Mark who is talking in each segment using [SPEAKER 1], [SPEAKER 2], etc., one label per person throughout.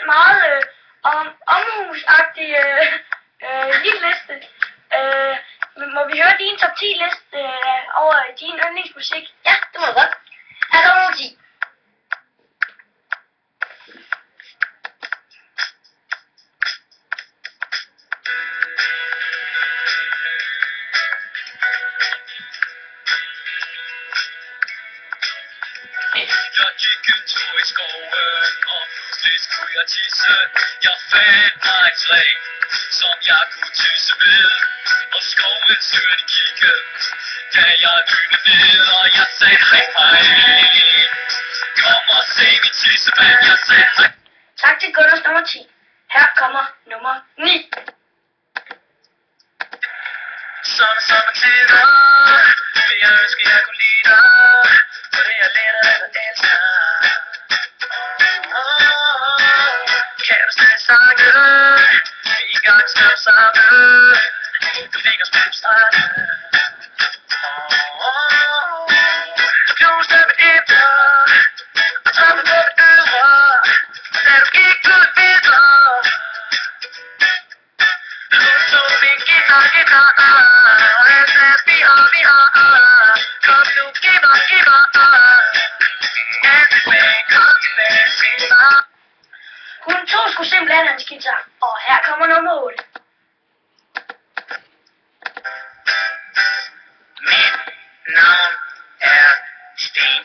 [SPEAKER 1] den meget omhusagtig hitliste. Må vi høre din top 10 liste over din yndlingsmusik?
[SPEAKER 2] Ja, det må jeg godt. Her kommer nummer 10.
[SPEAKER 3] Jeg gik en tur i skoven, og pludselig skulle jeg tisse. Jeg fandt mig et træ, som jeg kunne tysse ved. Og skovens hørte kigge, da jeg lyttede ned, og jeg sagde hej hej. Kom og se min tissemand, jeg sagde hej.
[SPEAKER 1] Tak til Gunners nummer 10. Her kommer nummer 9.
[SPEAKER 3] Sommertider, vil jeg ønske jeg kunne lide dig, for det er lettere end at elske. Kan du stadig sange, vi engang skrev sammen, du ligger spil på stranden. Knust af mit indre, og trampet på mit ydre, da du gik ud videre. Nu tog min guitar, and said vi har, kom nu, giv mig, everything, kom tilbage til mig.
[SPEAKER 1] Hun tog sgu simpelthen hans guitar, og her kommer nummer 8.
[SPEAKER 3] Mit navn er Sten,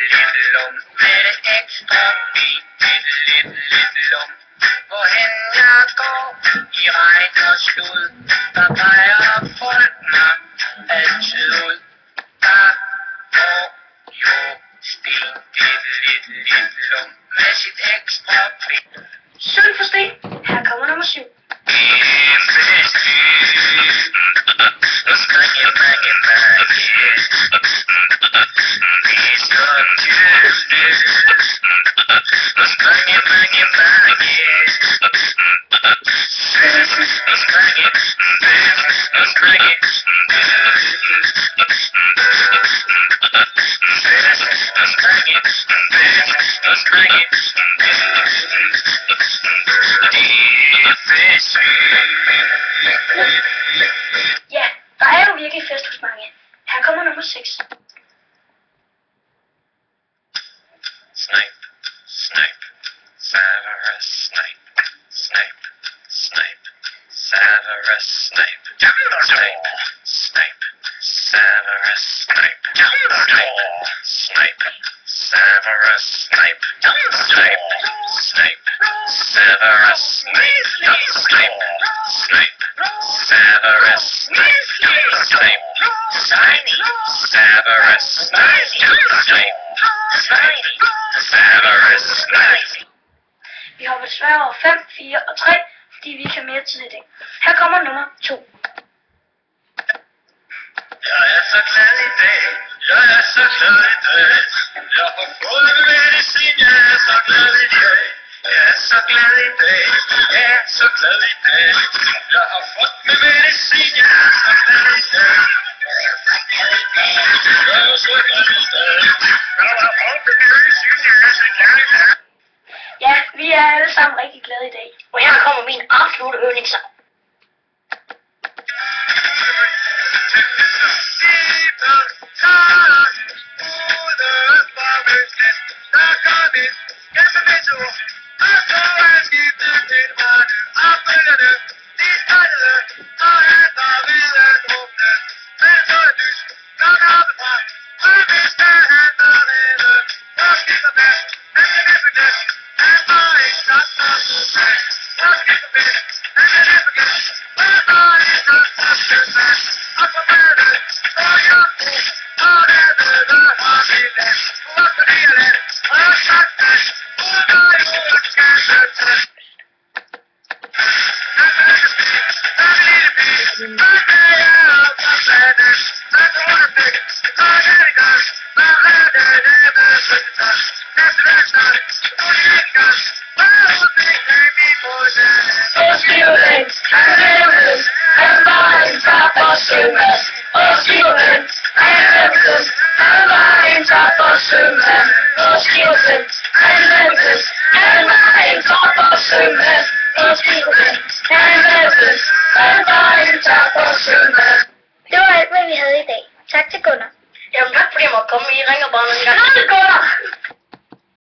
[SPEAKER 3] lille lum, med det ekstra lille lum. Hvorhen jeg går i regn og slud, der peger folk mig altid ud. Der går jo Sten, lille lum, med sit ekstra
[SPEAKER 1] Synd for Sten. Her kommer nummer 7. Ja, der er jo virkelig fest hos mange. Her kommer nummer 6.
[SPEAKER 3] Snipe, snipe, Severus Snape, Snape, Snape, Severus Snape, Snape, Snape, Severus Snape, Snape, Snape, Severus Snape, Snape, Snape, Severus Snape, Snape, Snape, Severus Snape, Snape, Shiny, Severus Snape, Snape, Shiny, Severus Snape.
[SPEAKER 1] Vi hopper desværre over 5, 4 og 3, fordi vi ikke har mere tid i dag. Her kommer nummer 2.
[SPEAKER 3] Jeg er så glad i dag, jeg er så glad i dag. Jeg har fået medicin, jeg er så glad i dag. Jeg er så glad i dag, jeg er så glad i dag. Jeg har fået medicin, jeg er så glad i dag. Jeg er så glad i dag, jeg er så glad i dag. Jeg har fået medicin, jeg er så glad i dag.
[SPEAKER 1] Ja, vi er alle sammen rigtig glade i dag.
[SPEAKER 2] Og her kommer min absolutte yndlingssang.
[SPEAKER 1] Sømand, og skiver den,